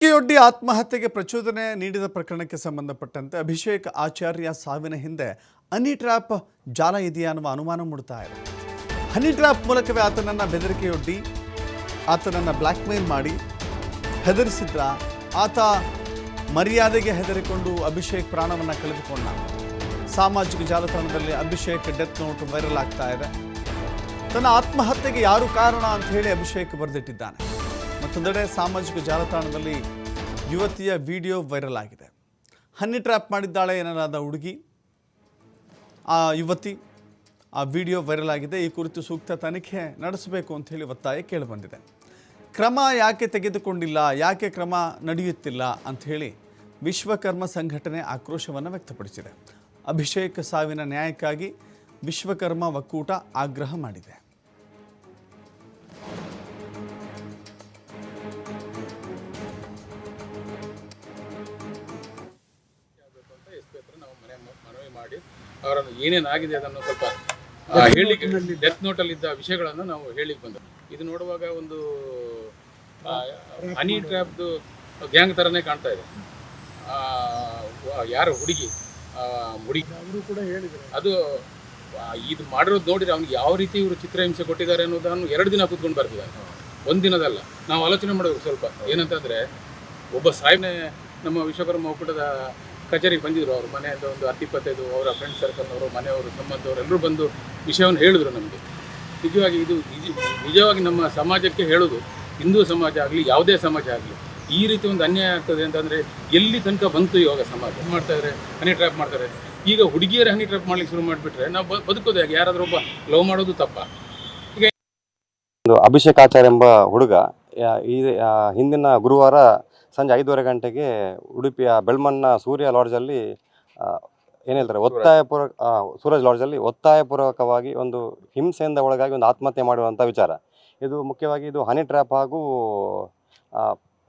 ಕಿಯೊಡ್ಡಿ ಆತ್ಮಹತ್ಯೆಗೆ ಪ್ರಚೋದನೆ ನೀಡಿದ ಪ್ರಕರಣಕ್ಕೆ ಸಂಬಂಧಪಟ್ಟಂತೆ ಅಭಿಷೇಕ್ ಆಚಾರ್ಯ ಸಾವಿನ ಹಿಂದೆ ಹನಿ ಟ್ರ್ಯಾಪ್ ಜಾಲ ಇದೆಯಾ ಅನ್ನುವ ಅನುಮಾನ ಮೂಡ್ತಾ ಇದೆ. ಹನಿ ಟ್ರ್ಯಾಪ್ ಮೂಲಕವೇ ಆತನನ್ನು ಬೆದರಿಕೆಯೊಡ್ಡಿ ಆತನನ್ನು ಬ್ಲ್ಯಾಕ್ಮೇಲ್ ಮಾಡಿ ಹೆದರಿಸಿದ್ರ, ಆತ ಮರ್ಯಾದೆಗೆ ಹೆದರಿಕೊಂಡು ಅಭಿಷೇಕ್ ಪ್ರಾಣವನ್ನು ಕಳೆದುಕೊಂಡ. ಸಾಮಾಜಿಕ ಜಾಲತಾಣದಲ್ಲಿ ಅಭಿಷೇಕ್ ಡೆತ್ ನೋಟ್ ವೈರಲ್ ಆಗ್ತಾ ಇದೆ. ತನ್ನ ಆತ್ಮಹತ್ಯೆಗೆ ಯಾರು ಕಾರಣ ಅಂತ ಹೇಳಿ ಅಭಿಷೇಕ್ ಬರೆದಿಟ್ಟಿದ್ದಾನೆ. ಮತ್ತೊಂದೆಡೆ ಸಾಮಾಜಿಕ ಜಾಲತಾಣದಲ್ಲಿ ಯುವತಿಯ ವಿಡಿಯೋ ವೈರಲ್ ಆಗಿದೆ. ಹನಿ ಟ್ರ್ಯಾಪ್ ಮಾಡಿದ್ದಾಳೆ ಎನ್ನಲಾದ ಹುಡುಗಿ, ಆ ಯುವತಿ, ಆ ವಿಡಿಯೋ ವೈರಲ್ ಆಗಿದೆ. ಈ ಕುರಿತು ಸೂಕ್ತ ತನಿಖೆ ನಡೆಸಬೇಕು ಅಂತ ಹೇಳಿ ಒತ್ತಾಯ ಕೇಳಿಬಂದಿದೆ. ಕ್ರಮ ಯಾಕೆ ತೆಗೆದುಕೊಂಡಿಲ್ಲ, ಯಾಕೆ ಕ್ರಮ ನಡೆಯುತ್ತಿಲ್ಲ ಅಂಥೇಳಿ ವಿಶ್ವಕರ್ಮ ಸಂಘಟನೆ ಆಕ್ರೋಶವನ್ನು ವ್ಯಕ್ತಪಡಿಸಿದೆ. ಅಭಿಷೇಕ್ ಸಾವಿನ ನ್ಯಾಯಕ್ಕಾಗಿ ವಿಶ್ವಕರ್ಮ ಒಕ್ಕೂಟ ಆಗ್ರಹ ಮಾಡಿದೆ. ಮನವಿ ಮಾಡಿ ಅವರನ್ನು ಏನೇನಾಗಿದೆ ಅದನ್ನು ಸ್ವಲ್ಪ ಹೇಳಿಕೆ, ಡೆತ್ ನೋಟಲ್ಲಿ ಇದ್ದ ವಿಷಯಗಳನ್ನು ನಾವು ಹೇಳಿಕ್ಕೆ ಬಂದ. ಇದು ನೋಡುವಾಗ ಒಂದು ಹನಿ ಟ್ರ್ಯಾಪ್ದು ಗ್ಯಾಂಗ್ ಥರನೇ ಕಾಣ್ತಾ ಇದೆ. ಯಾರು ಹುಡುಗಿ ಅವರು ಕೂಡ ಹೇಳಿದ್ರು, ಅದು ಇದು ಮಾಡಿರೋದು ನೋಡಿದ್ರೆ ಅವ್ನಿಗೆ ಯಾವ ರೀತಿ ಇವರು ಚಿತ್ರಹಿಂಸೆ ಕೊಟ್ಟಿದ್ದಾರೆ ಅನ್ನೋದನ್ನು 2 ದಿನ ಕೂತ್ಕೊಂಡು ಬರ್ತಿದ್ದಾರೆ, ಒಂದಿನದಲ್ಲ. ನಾವು ಆಲೋಚನೆ ಮಾಡೋದು ಸ್ವಲ್ಪ ಏನಂತಂದರೆ, ಒಬ್ಬ ಸಾಹೇಬನೇ ನಮ್ಮ ವಿಶ್ವಕರ್ಮ ಒಕ್ಕೂಟದ ಕಚೇರಿಗೆ ಬಂದಿದ್ರು. ಅವ್ರ ಮನೆಯಿಂದ ಒಂದು 10-25 ಅವರ ಫ್ರೆಂಡ್ ಸರ್ಕಲ್ನವರು, ಮನೆಯವರು, ಸಂಬಂಧವರು ಎಲ್ಲರೂ ಬಂದು ವಿಷಯವನ್ನು ಹೇಳಿದ್ರು ನಮಗೆ. ನಿಜವಾಗಿ ನಮ್ಮ ಸಮಾಜಕ್ಕೆ ಹೇಳೋದು, ಹಿಂದೂ ಸಮಾಜ ಆಗಲಿ ಯಾವುದೇ ಸಮಾಜ ಆಗಲಿ, ಈ ರೀತಿ ಒಂದು ಅನ್ಯಾಯ ಆಗ್ತದೆ ಅಂತಂದರೆ ಎಲ್ಲಿ ತನಕ ಬಂತು ಇವಾಗ ಸಮಾಜ. ಮಾಡ್ತಾಯಿದ್ದಾರೆ, ಹನಿ ಟ್ರ್ಯಾಪ್ ಮಾಡ್ತಾರೆ. ಈಗ ಹುಡುಗಿಯರೇ ಹನಿ ಟ್ರ್ಯಾಪ್ ಮಾಡ್ಲಿಕ್ಕೆ ಶುರು ಮಾಡಿಬಿಟ್ರೆ ನಾವು ಬದುಕೋದು ಹೇಗೆ? ಯಾರಾದರೂ ಒಬ್ಬ ಲವ್ ಮಾಡೋದು ತಪ್ಪ? ಈಗ ಅಭಿಷೇಕ್ ಆಚಾರ್ಯ ಎಂಬ ಹುಡುಗ ಹಿಂದಿನ ಗುರುವಾರ ಸಂಜೆ 5:30 ಗಂಟೆಗೆ ಉಡುಪಿಯ ಬೆಳ್ಮಣ್ಣ ಸೂರ್ಯ ಲಾಡ್ಜಲ್ಲಿ ಏನು ಹೇಳ್ತಾರೆ, ಸೂರಜ್ ಲಾಡ್ಜಲ್ಲಿ ಒತ್ತಾಯಪೂರ್ವಕವಾಗಿ ಒಂದು ಹಿಂಸೆಯಿಂದ ಒಳಗಾಗಿ ಒಂದು ಆತ್ಮಹತ್ಯೆ ಮಾಡುವಂಥ ವಿಚಾರ. ಇದು ಮುಖ್ಯವಾಗಿ ಇದು ಹನಿ ಟ್ರ್ಯಾಪ್ ಹಾಗೂ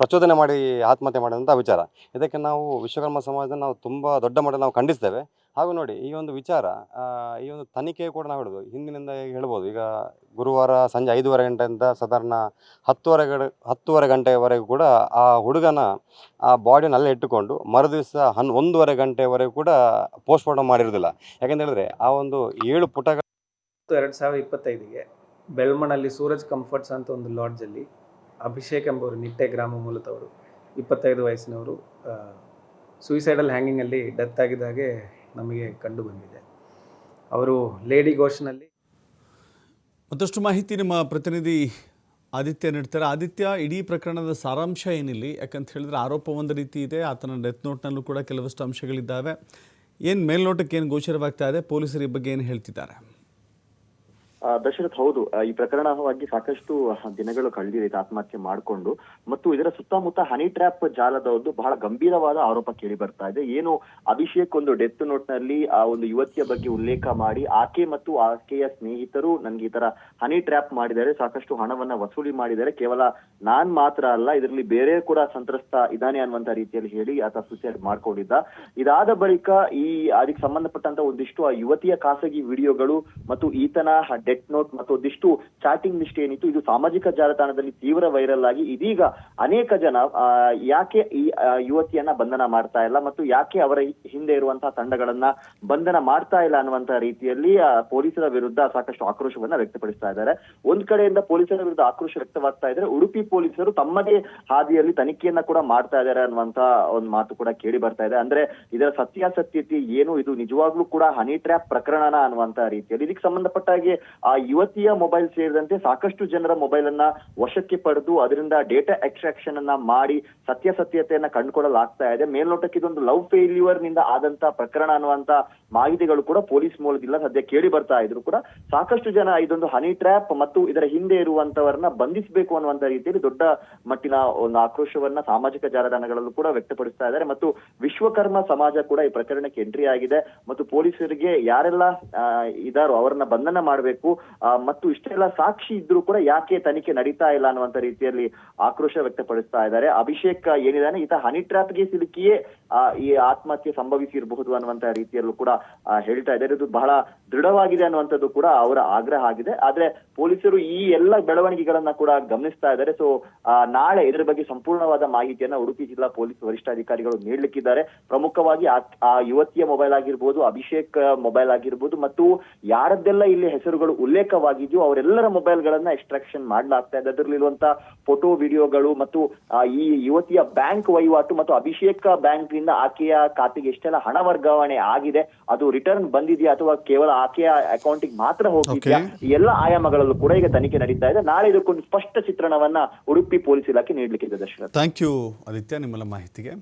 ಪ್ರಚೋದನೆ ಮಾಡಿ ಆತ್ಮಹತ್ಯೆ ಮಾಡುವಂಥ ವಿಚಾರ. ಇದಕ್ಕೆ ನಾವು ವಿಶ್ವಕರ್ಮ ಸಮಾಜದ ನಾವು ತುಂಬ ದೊಡ್ಡ ಮಟ್ಟದಲ್ಲಿ ನಾವು ಖಂಡಿಸ್ತೇವೆ. ಹಾಗೂ ನೋಡಿ, ಈ ಒಂದು ವಿಚಾರ, ಈ ಒಂದು ತನಿಖೆ ಕೂಡ ನಾವು ಹೇಳೋದು ಹಿಂದಿನಿಂದ ಹೇಳ್ಬೋದು. ಈಗ ಗುರುವಾರ ಸಂಜೆ 5:30 ಗಂಟೆಯಿಂದ ಸಾಧಾರಣ 10:30 ಗಂಟೆಯವರೆಗೂ ಕೂಡ ಆ ಹುಡುಗನ ಆ ಬಾಡಿಯನ್ನು ಅಲ್ಲೇ ಇಟ್ಟುಕೊಂಡು ಮರುದಿವಸ 1:30 ಗಂಟೆವರೆಗೂ ಕೂಡ ಪೋಸ್ಟ್ಮಾರ್ಟಮ್ ಮಾಡಿರೋದಿಲ್ಲ. ಯಾಕೆಂತ ಹೇಳಿದ್ರೆ ಆ ಒಂದು 7 ಪುಟಗಳ 2025ಗೆ ಬೆಳ್ಮಣ್ಣಲ್ಲಿ ಸೂರಜ್ ಕಂಫರ್ಟ್ಸ್ ಅಂತ ಒಂದು ಲಾಡ್ಜಲ್ಲಿ ಅಭಿಷೇಕ್ ಎಂಬವರು, ನಿಟ್ಟೆ ಗ್ರಾಮ ಮೂಲದವರು, 25 ವಯಸ್ಸಿನವರು, ಸೂಯಿಸೈಡಲ್ ಹ್ಯಾಂಗಿಂಗಲ್ಲಿ ಡೆತ್ ಆಗಿದ್ದಾಗೆ ನಮಗೆ ಕಂಡು ಬಂದಿದೆ. ಅವರು ಲೇಡಿ ಘೋಷ್ನಲ್ಲಿ ಮತ್ತಷ್ಟು ಮಾಹಿತಿ ನಮ್ಮ ಪ್ರತಿನಿಧಿ ಆದಿತ್ಯ ನೀಡ್ತಾರೆ. ಆದಿತ್ಯ, ಇಡೀ ಪ್ರಕರಣದ ಸಾರಾಂಶ ಏನಿಲ್ಲಿ? ಯಾಕಂತ ಹೇಳಿದ್ರೆ ಆರೋಪ ಒಂದು ರೀತಿ ಇದೆ, ಆತನ ಡೆತ್ ನೋಟ್ನಲ್ಲೂ ಕೂಡ ಕೆಲವಷ್ಟು ಅಂಶಗಳಿದ್ದಾವೆ. ಏನು ಮೇಲ್ನೋಟಕ್ಕೆ ಏನು ಗೋಚರವಾಗ್ತಾ ಇದೆ? ಪೊಲೀಸರು ಈ ಬಗ್ಗೆ ಏನು ಹೇಳ್ತಿದ್ದಾರೆ? ದಶರಥ್, ಹೌದು, ಈ ಪ್ರಕರಣವಾಗಿ ಸಾಕಷ್ಟು ದಿನಗಳು ಕಳೆದಿದೆ ಆತ್ಮಹತ್ಯೆ ಮಾಡಿಕೊಂಡು. ಮತ್ತು ಇದರ ಸುತ್ತಮುತ್ತ ಹನಿ ಟ್ರ್ಯಾಪ್ ಜಾಲದ ಒಂದು ಬಹಳ ಗಂಭೀರವಾದ ಆರೋಪ ಕೇಳಿ ಬರ್ತಾ ಇದೆ. ಏನು ಅಭಿಷೇಕ್ ಒಂದು ಡೆತ್ ನೋಟ್ ನಲ್ಲಿ ಆ ಒಂದು ಯುವತಿಯ ಬಗ್ಗೆ ಉಲ್ಲೇಖ ಮಾಡಿ, ಆಕೆ ಮತ್ತು ಆಕೆಯ ಸ್ನೇಹಿತರು ನನ್ಗೆ ಈ ತರ ಹನಿ ಟ್ರ್ಯಾಪ್ ಮಾಡಿದ್ದಾರೆ, ಸಾಕಷ್ಟು ಹಣವನ್ನ ವಸೂಲಿ ಮಾಡಿದ್ದಾರೆ, ಕೇವಲ ನಾನ್ ಮಾತ್ರ ಅಲ್ಲ ಇದರಲ್ಲಿ ಬೇರೆ ಕೂಡ ಸಂತ್ರಸ್ತ ಇದ್ದಾನೆ ಅನ್ನುವಂತ ರೀತಿಯಲ್ಲಿ ಹೇಳಿ ಆತ ಸೂಸೈಡ್ ಮಾಡ್ಕೊಂಡಿದ್ದ. ಇದಾದ ಬಳಿಕ ಅದಕ್ಕೆ ಸಂಬಂಧಪಟ್ಟಂತ ಒಂದಿಷ್ಟು ಆ ಯುವತಿಯ ಖಾಸಗಿ ವಿಡಿಯೋಗಳು ಮತ್ತು ಈತನ ಡೆತ್ ನೋಟ್ ಮತ್ತು ಒಂದಿಷ್ಟು ಚಾಟಿಂಗ್ ಲಿಸ್ಟ್ ಏನಿತ್ತು, ಇದು ಸಾಮಾಜಿಕ ಜಾಲತಾಣದಲ್ಲಿ ತೀವ್ರ ವೈರಲ್ ಆಗಿ ಇದೀಗ ಅನೇಕ ಜನ ಯಾಕೆ ಈ ಯುವತಿಯನ್ನ ಬಂಧನ ಮಾಡ್ತಾ ಇಲ್ಲ ಮತ್ತು ಯಾಕೆ ಅವರ ಹಿಂದೆ ಇರುವಂತಹ ತಂಡಗಳನ್ನ ಬಂಧನ ಮಾಡ್ತಾ ಇಲ್ಲ ಅನ್ನುವಂತಹ ರೀತಿಯಲ್ಲಿ ಪೊಲೀಸರ ವಿರುದ್ಧ ಸಾಕಷ್ಟು ಆಕ್ರೋಶವನ್ನ ವ್ಯಕ್ತಪಡಿಸ್ತಾ ಇದ್ದಾರೆ. ಒಂದ್ ಕಡೆಯಿಂದ ಪೊಲೀಸರ ವಿರುದ್ಧ ಆಕ್ರೋಶ ವ್ಯಕ್ತವಾಗ್ತಾ ಇದ್ರೆ, ಉಡುಪಿ ಪೊಲೀಸರು ತಮ್ಮದೇ ಹಾದಿಯಲ್ಲಿ ತನಿಖೆಯನ್ನ ಕೂಡ ಮಾಡ್ತಾ ಇದ್ದಾರೆ ಅನ್ನುವಂತ ಒಂದು ಮಾತು ಕೂಡ ಕೇಳಿ ಬರ್ತಾ ಇದೆ. ಅಂದ್ರೆ ಇದರ ಸತ್ಯಾಸತ್ಯತೆ ಏನು, ಇದು ನಿಜವಾಗ್ಲೂ ಕೂಡ ಹನಿ ಟ್ರ್ಯಾಪ್ ಪ್ರಕರಣನ ಅನ್ನುವಂತ ರೀತಿಯಲ್ಲಿ ಇದಕ್ಕೆ ಸಂಬಂಧಪಟ್ಟ ಹಾಗೆ ಆ ಯುವತಿಯ ಮೊಬೈಲ್ ಸೇರಿದಂತೆ ಸಾಕಷ್ಟು ಜನರ ಮೊಬೈಲ್ ಅನ್ನ ವಶಕ್ಕೆ ಪಡೆದು ಅದರಿಂದ ಡೇಟಾ ಎಕ್ಸ್ಟ್ರಾಕ್ಷನ್ ಅನ್ನ ಮಾಡಿ ಸತ್ಯಾಸತ್ಯತೆಯನ್ನ ಕಂಡುಕೊಳ್ಳಲಾಗ್ತಾ ಇದೆ. ಮೇಲ್ನೋಟಕ್ಕೆ ಇದೊಂದು ಲವ್ ಫೇಲ್ಯೂರ್ ನಿಂದ ಆದಂತ ಪ್ರಕರಣ ಅನ್ನುವಂತ ಮಾಹಿತಿಗಳು ಕೂಡ ಪೊಲೀಸ್ ಮೂಲದಿಂದ ಸದ್ಯ ಕೇಳಿ ಬರ್ತಾ ಇದ್ರು ಕೂಡ ಸಾಕಷ್ಟು ಜನ ಇದೊಂದು ಹನಿ ಟ್ರ್ಯಾಪ್ ಮತ್ತು ಇದರ ಹಿಂದೆ ಇರುವಂತವರನ್ನ ಬಂಧಿಸಬೇಕು ಅನ್ನುವಂತ ರೀತಿಯಲ್ಲಿ ದೊಡ್ಡ ಮಟ್ಟಿನ ಒಂದು ಆಕ್ರೋಶವನ್ನ ಸಾಮಾಜಿಕ ಜಾಲತಾಣಗಳಲ್ಲೂ ಕೂಡ ವ್ಯಕ್ತಪಡಿಸ್ತಾ ಇದ್ದಾರೆ. ಮತ್ತು ವಿಶ್ವಕರ್ಮ ಸಮಾಜ ಕೂಡ ಈ ಪ್ರಕರಣಕ್ಕೆ ಎಂಟ್ರಿ ಆಗಿದೆ ಮತ್ತು ಪೊಲೀಸರಿಗೆ ಯಾರೆಲ್ಲ ಇದಾರೋ ಅವರನ್ನ ಬಂಧನ ಮಾಡಬೇಕು ಮತ್ತು ಇಷ್ಟೆಲ್ಲ ಸಾಕ್ಷಿ ಇದ್ರೂ ಕೂಡ ಯಾಕೆ ತನಿಖೆ ನಡೀತಾ ಇಲ್ಲ ಅನ್ನುವಂತ ರೀತಿಯಲ್ಲಿ ಆಕ್ರೋಶ ವ್ಯಕ್ತಪಡಿಸ್ತಾ ಇದ್ದಾರೆ. ಅಭಿಷೇಕ್ ಏನಿದಾನೆ, ಈತ ಹನಿ ಟ್ರ್ಯಾಪ್ಗೆ ಸಿಲುಕಿಯೇ ಈ ಆತ್ಮಹತ್ಯೆ ಸಂಭವಿಸಿರಬಹುದು ಅನ್ನುವಂತ ರೀತಿಯಲ್ಲೂ ಕೂಡ ಹೇಳ್ತಾ ಇದ್ದಾರೆ. ಇದು ಬಹಳ ದೃಢವಾಗಿದೆ ಅನ್ನುವಂಥದ್ದು ಕೂಡ ಅವರ ಆಗ್ರಹ ಆಗಿದೆ. ಆದ್ರೆ ಪೊಲೀಸರು ಈ ಎಲ್ಲ ಬೆಳವಣಿಗೆಗಳನ್ನ ಕೂಡ ಗಮನಿಸ್ತಾ ಇದ್ದಾರೆ. ಸೊ ನಾಳೆ ಇದರ ಬಗ್ಗೆ ಸಂಪೂರ್ಣವಾದ ಮಾಹಿತಿಯನ್ನ ಉಡುಪಿ ಜಿಲ್ಲಾ ಪೊಲೀಸ್ ವರಿಷ್ಠಾಧಿಕಾರಿಗಳು ನೀಡಲಿಕ್ಕಿದ್ದಾರೆ. ಪ್ರಮುಖವಾಗಿ ಆ ಯುವತಿಯ ಮೊಬೈಲ್ ಆಗಿರ್ಬೋದು, ಅಭಿಷೇಕ್ ಮೊಬೈಲ್ ಆಗಿರ್ಬೋದು, ಮತ್ತು ಯಾರದ್ದೆಲ್ಲ ಇಲ್ಲಿ ಹೆಸರುಗಳು ಉಲ್ಲೇಖವಾಗಿದೆಯೋ ಅವರೆಲ್ಲರ ಮೊಬೈಲ್ ಗಳನ್ನ ಎಕ್ಸ್ಟ್ರಾಕ್ಷನ್ ಮಾಡಲಾಗ್ತಾ ಇದೆ. ಅದರಲ್ಲಿರುವಂತ ಫೋಟೋ, ವಿಡಿಯೋಗಳು ಮತ್ತು ಈ ಯುವತಿಯ ಬ್ಯಾಂಕ್ ವಹಿವಾಟು ಮತ್ತು ಅಭಿಷೇಕ್ ಬ್ಯಾಂಕ್ ನಿಂದ ಆಕೆಯ ಖಾತೆಗೆ ಎಷ್ಟೆಲ್ಲ ಹಣ ವರ್ಗಾವಣೆ ಆಗಿದೆ, ಅದು ರಿಟರ್ನ್ ಬಂದಿದೆಯಾ ಅಥವಾ ಕೇವಲ ಆಕೆಯ ಅಕೌಂಟಿಗೆ ಮಾತ್ರ ಹೋಗಿದೆಯಾ, ಈ ಎಲ್ಲ ಆಯಾಮಗಳಲ್ಲೂ ಕೂಡ ಈಗ ತನಿಖೆ ನಡೀತಾ ಇದೆ. ನಾಳೆ ಇದಕ್ಕೊಂದು ಸ್ಪಷ್ಟ ಚಿತ್ರಣವನ್ನ ಉಡುಪಿ ಪೊಲೀಸ್ ಇಲಾಖೆ ನೀಡಲಿಕ್ಕಿದೆ. ದರ್ಶನ, ಥ್ಯಾಂಕ್ ಯು ಆದಿತ್ಯ ನಿಮ್ಮೆಲ್ಲ ಮಾಹಿತಿಗೆ.